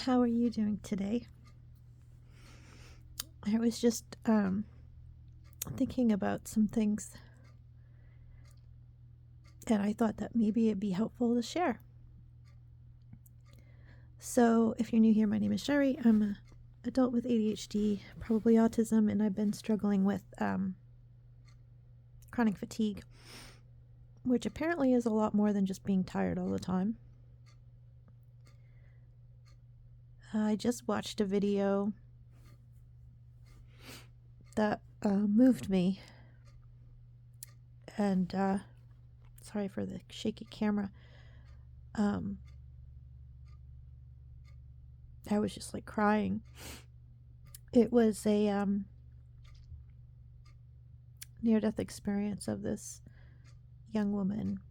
How are you doing today? I was just thinking about some things, and I thought that maybe it'd be helpful to share. So, if you're new here, my name is Sherry. I'm an adult with ADHD, probably autism, and I've been struggling with chronic fatigue, which apparently is a lot more than just being tired all the time. I just watched a video that moved me, and sorry for the shaky camera. I was just like crying. It was a near-death experience of this young woman,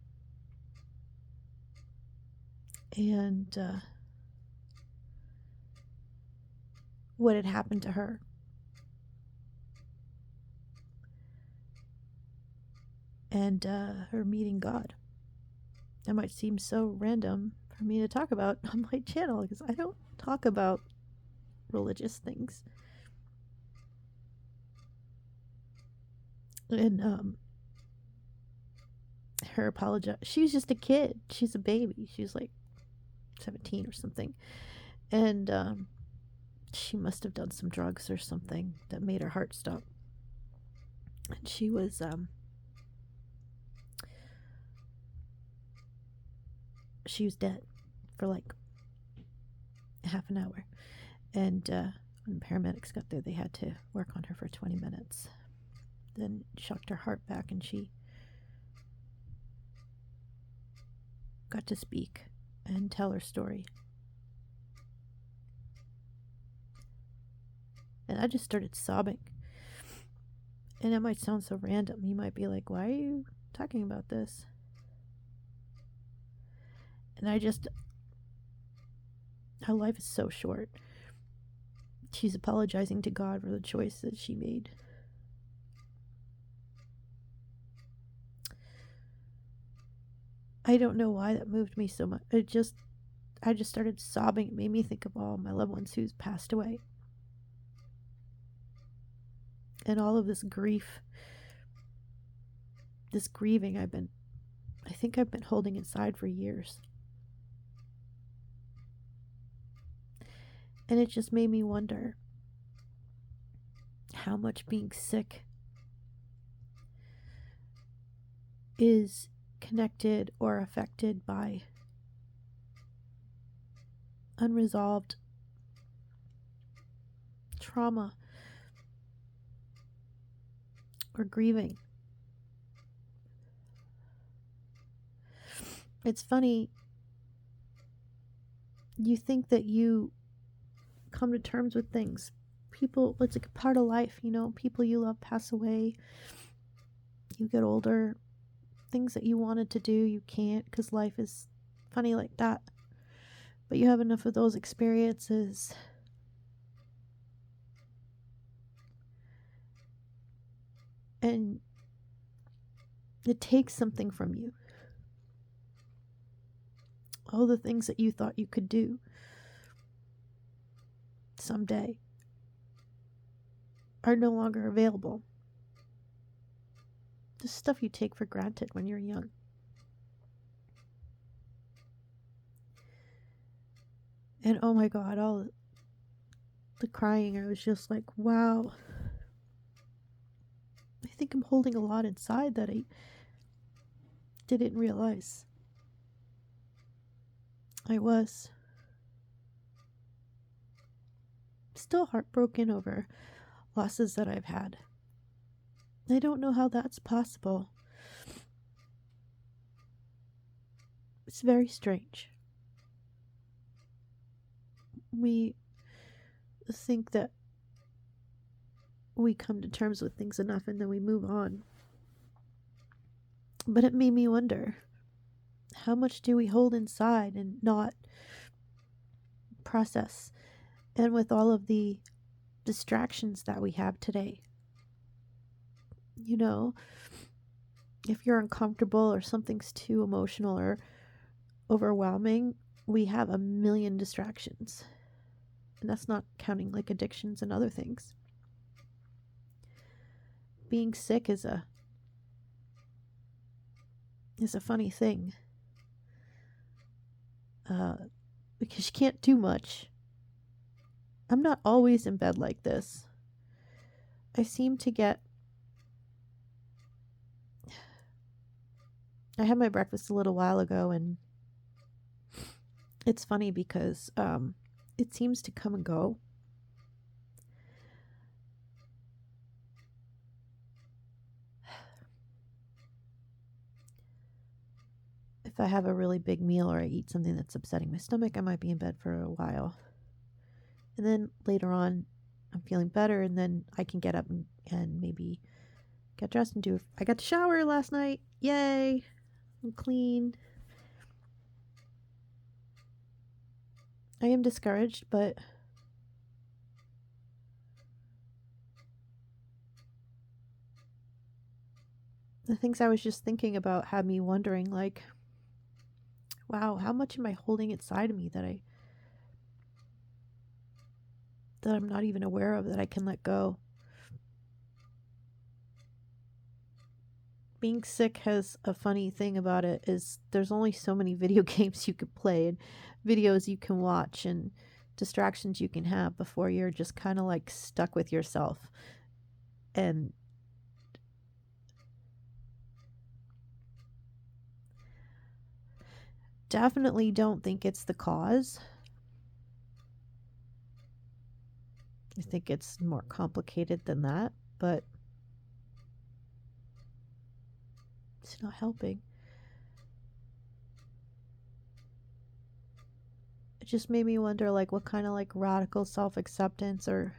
and what had happened to her. And her meeting God. That might seem so random for me to talk about on my channel because I don't talk about religious things. And her apologize. She was just a kid. She's a baby. She was like 17 or something. And she must have done some drugs or something that made her heart stop. And she was dead for like half an hour. And when the paramedics got there, they had to work on her for 20 minutes. Then shocked her heart back, and she got to speak and tell her story. And I just started sobbing. And it might sound so random. You might be like, why are you talking about this? And her life is so short. She's apologizing to God for the choice that she made. I don't know why that moved me so much. I just started sobbing. It made me think of all my loved ones who's passed away. And all of this grief, this grieving I think I've been holding inside for years. And it just made me wonder how much being sick is connected or affected by unresolved trauma or grieving. It's funny, you think that you come to terms with things. People, it's like a part of life, people you love pass away, you get older, things that you wanted to do, you can't because life is funny like that. But you have enough of those experiences and it takes something from you. All the things that you thought you could do someday are no longer available. The stuff you take for granted when you're young. And oh my God, all the crying, I was just like, wow. I think I'm holding a lot inside that I didn't realize I was. Still heartbroken over losses that I've had. I don't know how that's possible. It's very strange. We think that we come to terms with things enough and then we move on. But it made me wonder, how much do we hold inside and not process? And with all of the distractions that we have today, if you're uncomfortable or something's too emotional or overwhelming, we have a million distractions. And that's not counting like addictions and other things. Being sick is a funny thing. Because you can't do much. I'm not always in bed like this. I seem to get... I had my breakfast a little while ago, and it's funny because it seems to come and go. If I have a really big meal or I eat something that's upsetting my stomach, I might be in bed for a while. And then later on, I'm feeling better, and then I can get up and maybe get dressed and do... I got to shower last night. Yay! I'm clean. I am discouraged, but the things I was just thinking about had me wondering, like, wow, how much am I holding inside of me that I'm not even aware of, that I can let go? Being sick has a funny thing about it, is there's only so many video games you could play and videos you can watch and distractions you can have before you're just kind of like stuck with yourself. And definitely don't think it's the cause. I think it's more complicated than that, but it's not helping. It just made me wonder, like, what kind of like radical self-acceptance or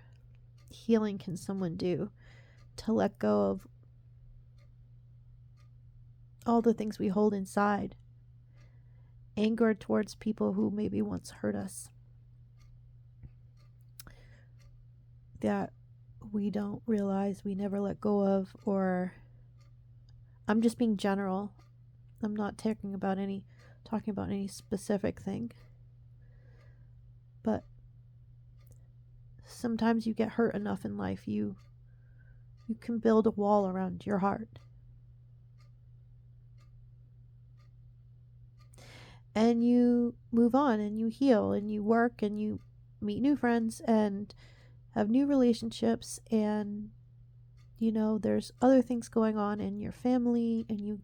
healing can someone do to let go of all the things we hold inside? Anger towards people who maybe once hurt us, that we don't realize we never let go of. Or I'm just being general. I'm not talking about any specific thing. But sometimes you get hurt enough in life, you can build a wall around your heart. And you move on and you heal and you work and you meet new friends and have new relationships, and there's other things going on in your family, and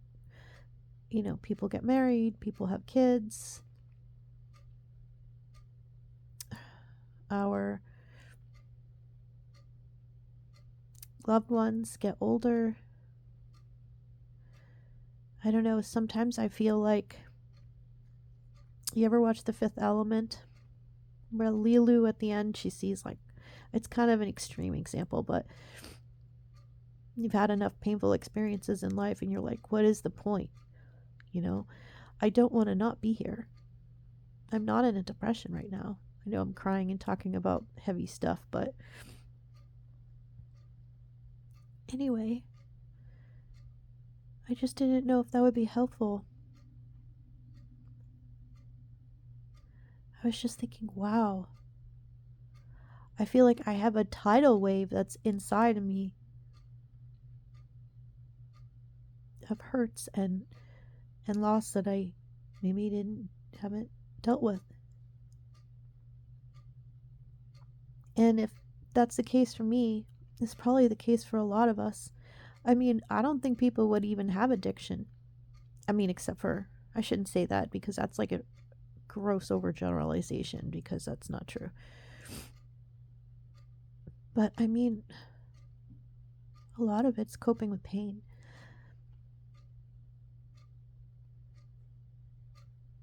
people get married, people have kids, our loved ones get older. I don't know, sometimes I feel like, you ever watch The Fifth Element, where Lilu at the end, she sees, like, it's kind of an extreme example, but you've had enough painful experiences in life and you're like, what is the point? I don't want to not be here. I'm not in a depression right now. I know I'm crying and talking about heavy stuff, but anyway, I just didn't know if that would be helpful. I was just thinking, wow, I feel like I have a tidal wave that's inside of me of hurts and loss that I maybe haven't dealt with. And if that's the case for me, it's probably the case for a lot of us. I mean, I don't think people would even have addiction. I mean, except for, I shouldn't say that because that's like a gross overgeneralization, because that's not true. But I mean, a lot of it's coping with pain.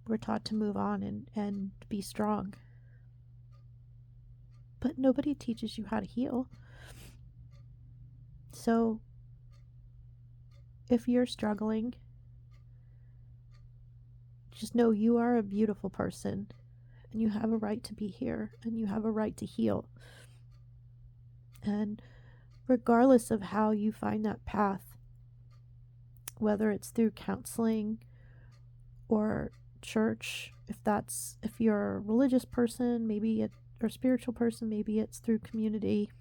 We're taught to move on and be strong. But nobody teaches you how to heal. So if you're struggling, just know you are a beautiful person and you have a right to be here and you have a right to heal. And regardless of how you find that path, whether it's through counseling or church, if you're a religious person, maybe or spiritual person, maybe it's through community.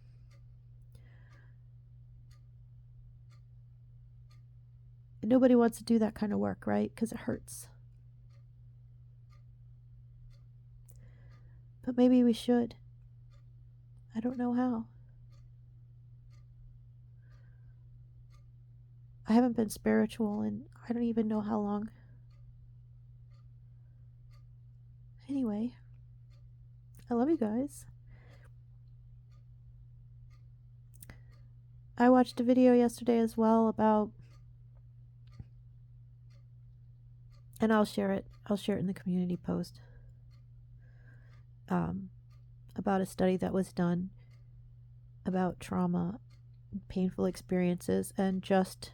Nobody wants to do that kind of work, right? Because it hurts. But maybe we should. I don't know how. I haven't been spiritual and I don't even know how long. Anyway, I love you guys. I watched a video yesterday as well about, and I'll share it in the community post, about a study that was done about trauma, painful experiences, and just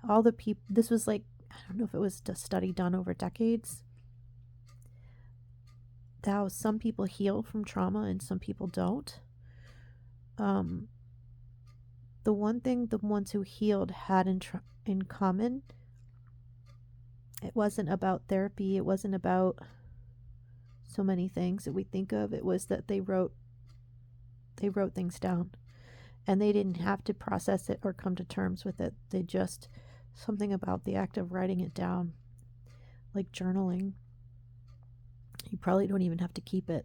all the people. This was like, I don't know if it was a study done over decades, how some people heal from trauma and some people don't. The one thing the ones who healed had in common, it wasn't about therapy, it wasn't about so many things that we think of. It was that they wrote things down, and they didn't have to process it or come to terms with it. They just, something about the act of writing it down, like journaling. You probably don't even have to keep it.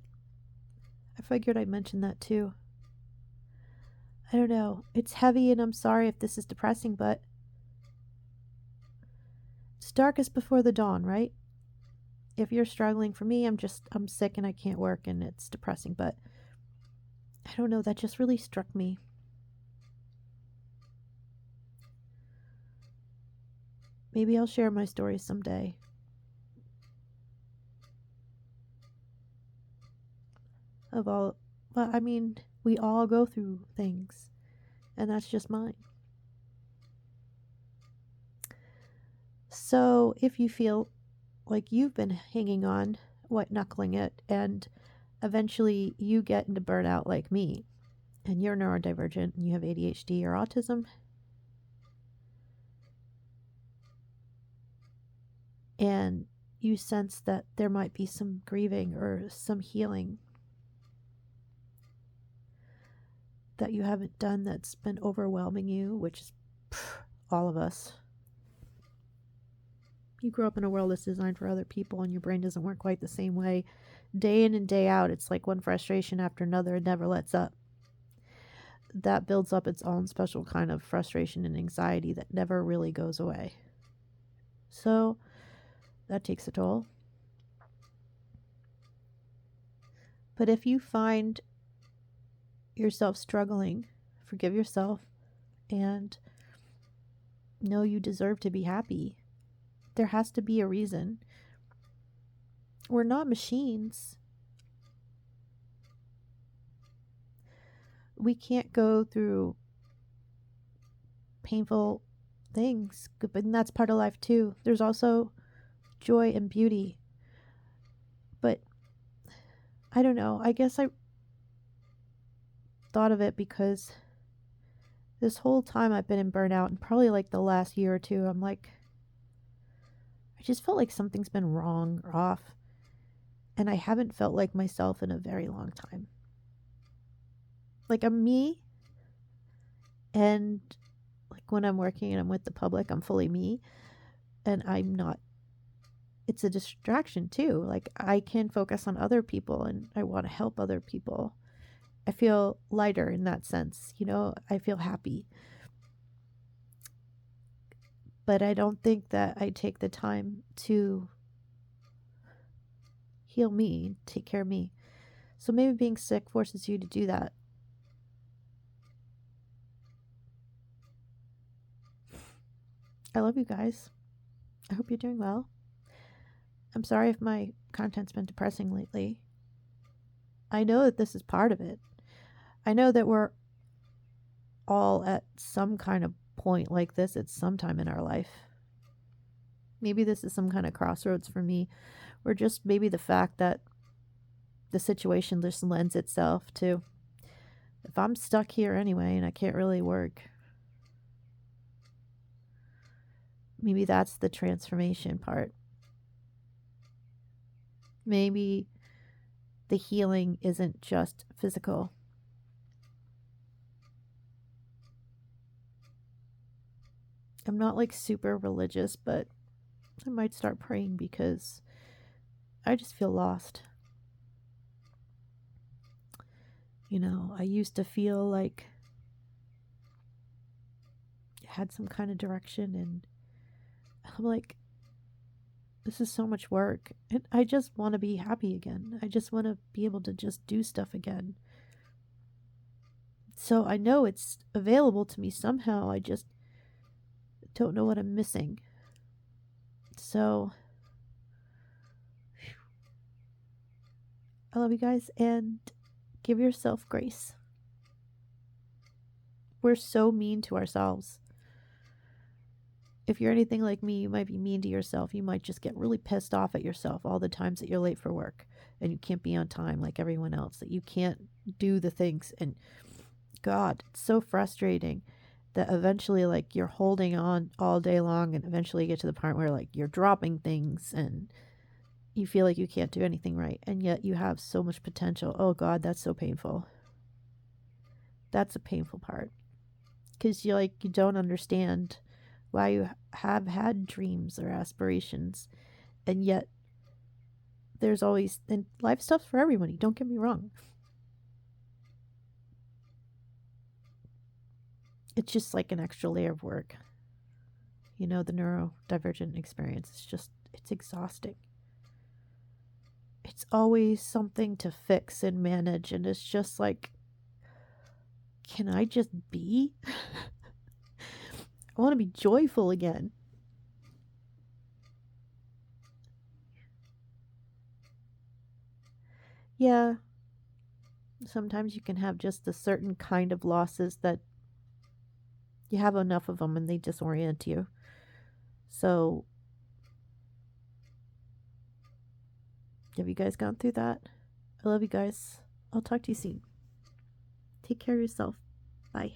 I figured I'd mention that too. I don't know. It's heavy, and I'm sorry if this is depressing, but it's darkest before the dawn, right? If you're struggling, for me, I'm sick and I can't work and it's depressing, but I don't know, that just really struck me. Maybe I'll share my story someday. Well, I mean, we all go through things, and that's just mine. So if you feel like you've been hanging on, white knuckling it, and eventually you get into burnout like me, and you're neurodivergent and you have ADHD or autism, and you sense that there might be some grieving or some healing that you haven't done that's been overwhelming you, which is all of us. You grow up in a world that's designed for other people and your brain doesn't work quite the same way. Day in and day out, it's like one frustration after another. It never lets up. That builds up its own special kind of frustration and anxiety that never really goes away. So that takes a toll. But if you find yourself struggling, forgive yourself and know you deserve to be happy. There has to be a reason. We're not machines. We can't go through painful things, but that's part of life too. There's also joy and beauty. But I don't know. I guess I thought of it because this whole time I've been in burnout, and probably like the last year or two, I'm like, I just felt like something's been wrong or off. And I haven't felt like myself in a very long time. Like I'm me, and like when I'm working and I'm with the public, I'm fully me, and I'm not. It's a distraction too. Like I can focus on other people and I want to help other people. I feel lighter in that sense, I feel happy. But I don't think that I take the time to heal me, take care of me. So maybe being sick forces you to do that. I love you guys. I hope you're doing well. I'm sorry if my content's been depressing lately. I know that this is part of it. I know that we're all at some kind of point like this at some time in our life. Maybe this is some kind of crossroads for me, or just maybe the fact that the situation just lends itself to, if I'm stuck here anyway and I can't really work, maybe that's the transformation part. Maybe the healing isn't just physical. I'm not like super religious, but I might start praying because I just feel lost. You know, I used to feel like I had some kind of direction, and I'm like, this is so much work. And I just want to be happy again. I just want to be able to just do stuff again. So I know it's available to me somehow. I just don't know what I'm missing. So I love you guys, and give yourself grace. We're so mean to ourselves. If you're anything like me, you might be mean to yourself. You might just get really pissed off at yourself all the times that you're late for work and you can't be on time like everyone else, that you can't do the things. And God, it's so frustrating that eventually, like, you're holding on all day long, and eventually you get to the part where, like, you're dropping things and you feel like you can't do anything right. And yet you have so much potential. Oh, God, that's so painful. That's a painful part. Because you don't understand why you have had dreams or aspirations, and yet there's always, and life stuff's for everybody, don't get me wrong. It's just like an extra layer of work. You know, the neurodivergent experience, it's exhausting. It's always something to fix and manage, and it's just like, can I just be? I want to be joyful again. Yeah, sometimes you can have just a certain kind of losses that you have enough of them and they disorient you. So, have you guys gone through that? I love you guys. I'll talk to you soon. Take care of yourself. Bye.